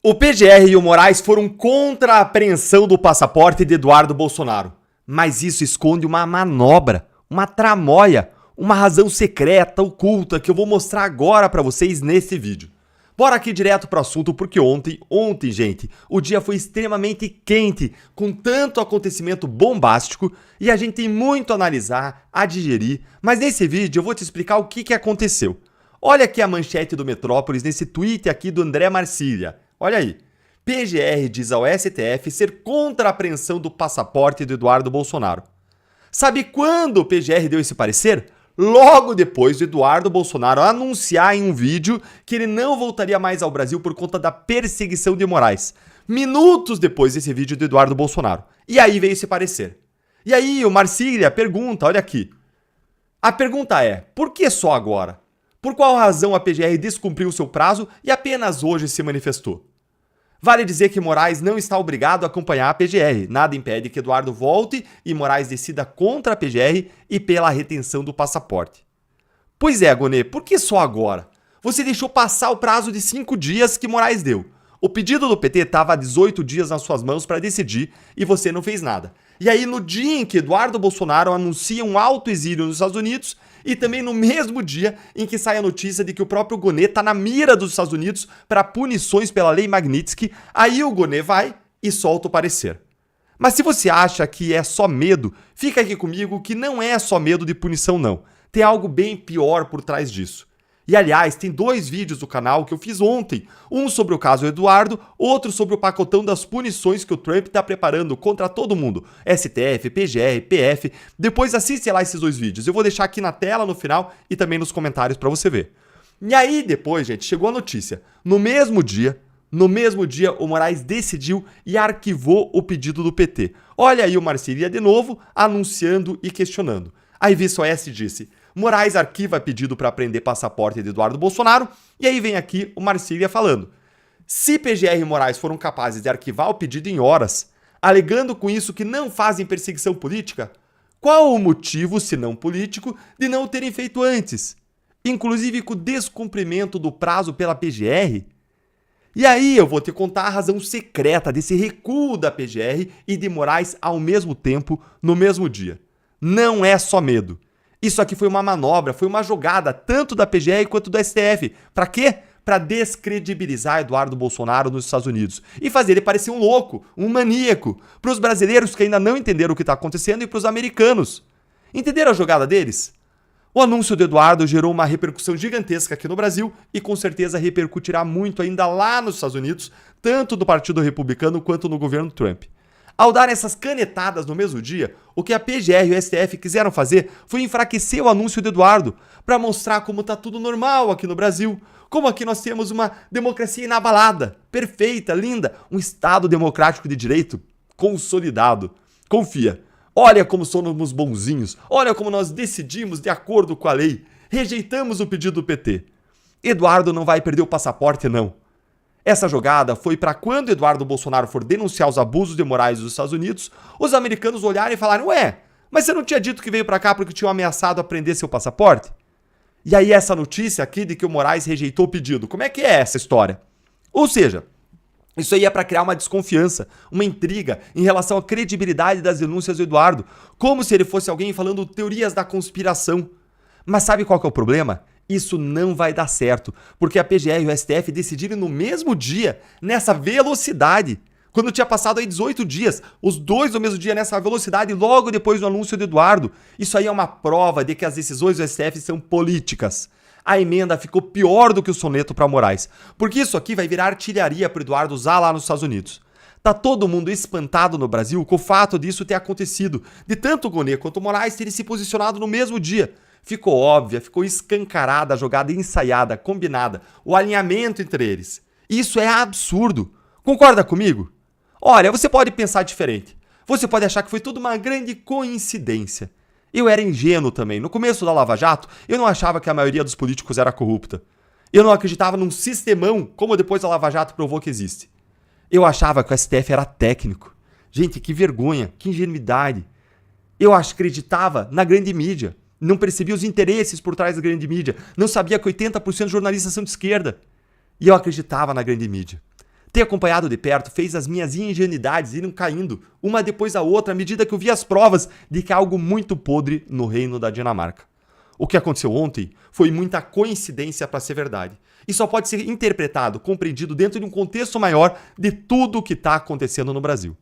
O PGR e o Moraes foram contra a apreensão do passaporte de Eduardo Bolsonaro. Mas isso esconde uma manobra, uma tramóia, uma razão secreta, oculta, que eu vou mostrar agora pra vocês nesse vídeo. Bora aqui direto pro assunto, porque ontem, gente, o dia foi extremamente quente, com tanto acontecimento bombástico, e a gente tem muito a analisar, a digerir, mas nesse vídeo eu vou te explicar o que aconteceu. Olha aqui a manchete do Metrópolis, nesse tweet aqui do André Marcília. Olha aí. PGR diz ao STF ser contra a apreensão do passaporte do Eduardo Bolsonaro. Sabe quando o PGR deu esse parecer? Logo depois do Eduardo Bolsonaro anunciar em um vídeo que ele não voltaria mais ao Brasil por conta da perseguição de Moraes. Minutos depois desse vídeo do Eduardo Bolsonaro. E aí veio esse parecer. E aí o Marcília pergunta, olha aqui. A pergunta é, por que só agora? Por qual razão a PGR descumpriu seu prazo e apenas hoje se manifestou? Vale dizer que Moraes não está obrigado a acompanhar a PGR. Nada impede que Eduardo volte e Moraes decida contra a PGR e pela retenção do passaporte. Pois é, Gonê, por que só agora? Você deixou passar o prazo de 5 dias que Moraes deu. O pedido do PT estava há 18 dias nas suas mãos para decidir e você não fez nada. E aí, no dia em que Eduardo Bolsonaro anuncia um autoexílio nos Estados Unidos, e também no mesmo dia em que sai a notícia de que o próprio Gonê está na mira dos Estados Unidos para punições pela Lei Magnitsky, aí o Gonê vai e solta o parecer. Mas se você acha que é só medo, fica aqui comigo que não é só medo de punição não. Tem algo bem pior por trás disso. E aliás, tem 2 vídeos do canal que eu fiz ontem, um sobre o caso Eduardo, outro sobre o pacotão das punições que o Trump está preparando contra todo mundo, STF, PGR, PF, depois assiste lá esses 2 vídeos, eu vou deixar aqui na tela no final e também nos comentários para você ver. E aí depois, gente, chegou a notícia, no mesmo dia o Moraes decidiu e arquivou o pedido do PT. Olha aí o Marcília de novo anunciando e questionando. Aí VSOS disse... Moraes arquiva pedido para apreender passaporte de Eduardo Bolsonaro, e aí vem aqui o Marcília falando. Se PGR e Moraes foram capazes de arquivar o pedido em horas, alegando com isso que não fazem perseguição política, qual o motivo, se não político, de não o terem feito antes? Inclusive com o descumprimento do prazo pela PGR? E aí eu vou te contar a razão secreta desse recuo da PGR e de Moraes ao mesmo tempo, no mesmo dia. Não é só medo. Isso aqui foi uma manobra, foi uma jogada tanto da PGR quanto do STF. Pra quê? Pra descredibilizar Eduardo Bolsonaro nos Estados Unidos e fazer ele parecer um louco, um maníaco, pros brasileiros que ainda não entenderam o que tá acontecendo e pros americanos. Entenderam a jogada deles? O anúncio do Eduardo gerou uma repercussão gigantesca aqui no Brasil e com certeza repercutirá muito ainda lá nos Estados Unidos, tanto do Partido Republicano quanto no governo Trump. Ao dar essas canetadas no mesmo dia, o que a PGR e o STF quiseram fazer foi enfraquecer o anúncio do Eduardo, para mostrar como tá tudo normal aqui no Brasil, como aqui nós temos uma democracia inabalada, perfeita, linda, um Estado democrático de direito consolidado. Confia, olha como somos bonzinhos, olha como nós decidimos de acordo com a lei, rejeitamos o pedido do PT. Eduardo não vai perder o passaporte não. Essa jogada foi para quando Eduardo Bolsonaro for denunciar os abusos de Moraes dos Estados Unidos, os americanos olharem e falarem, ué, mas você não tinha dito que veio para cá porque tinham ameaçado a prender seu passaporte? E aí essa notícia aqui de que o Moraes rejeitou o pedido, como é que é essa história? Ou seja, isso aí é para criar uma desconfiança, uma intriga em relação à credibilidade das denúncias do Eduardo, como se ele fosse alguém falando teorias da conspiração. Mas sabe qual que é o problema? Isso não vai dar certo, porque a PGR e o STF decidiram no mesmo dia, nessa velocidade. Quando tinha passado aí 18 dias, os 2 no mesmo dia nessa velocidade, logo depois do anúncio do Eduardo. Isso aí é uma prova de que as decisões do STF são políticas. A emenda ficou pior do que o soneto para Moraes, porque isso aqui vai virar artilharia para o Eduardo usar lá nos Estados Unidos. Tá todo mundo espantado no Brasil com o fato disso ter acontecido, de tanto o Gonê quanto o Moraes terem se posicionado no mesmo dia. Ficou óbvia, ficou escancarada a jogada ensaiada, combinada, o alinhamento entre eles. Isso é absurdo. Concorda comigo? Olha, você pode pensar diferente. Você pode achar que foi tudo uma grande coincidência. Eu era ingênuo também. No começo da Lava Jato, eu não achava que a maioria dos políticos era corrupta. Eu não acreditava num sistemão, como depois a Lava Jato provou que existe. Eu achava que o STF era técnico. Gente, que vergonha, que ingenuidade. Eu acreditava na grande mídia. Não percebia os interesses por trás da grande mídia. Não sabia que 80% dos jornalistas são de esquerda. E eu acreditava na grande mídia. Ter acompanhado de perto fez as minhas ingenuidades irem caindo, uma depois da outra, à medida que eu vi as provas de que há algo muito podre no reino da Dinamarca. O que aconteceu ontem foi muita coincidência para ser verdade. E só pode ser interpretado, compreendido dentro de um contexto maior de tudo o que está acontecendo no Brasil.